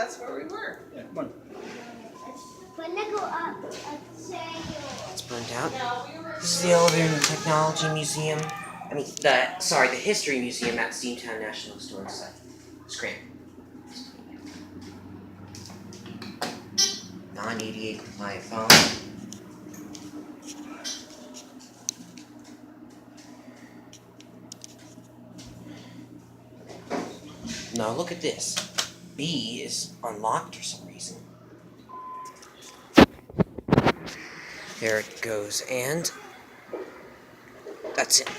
that's where we were. Yeah, come on. When I go up, It's burnt out. No, we were. This is the elevator in the Technology Museum. The History Museum at Steamtown National Historic Site. Scranton. 988 compliant phone. Now look at this. B is unlocked for some reason. There it goes, and that's it.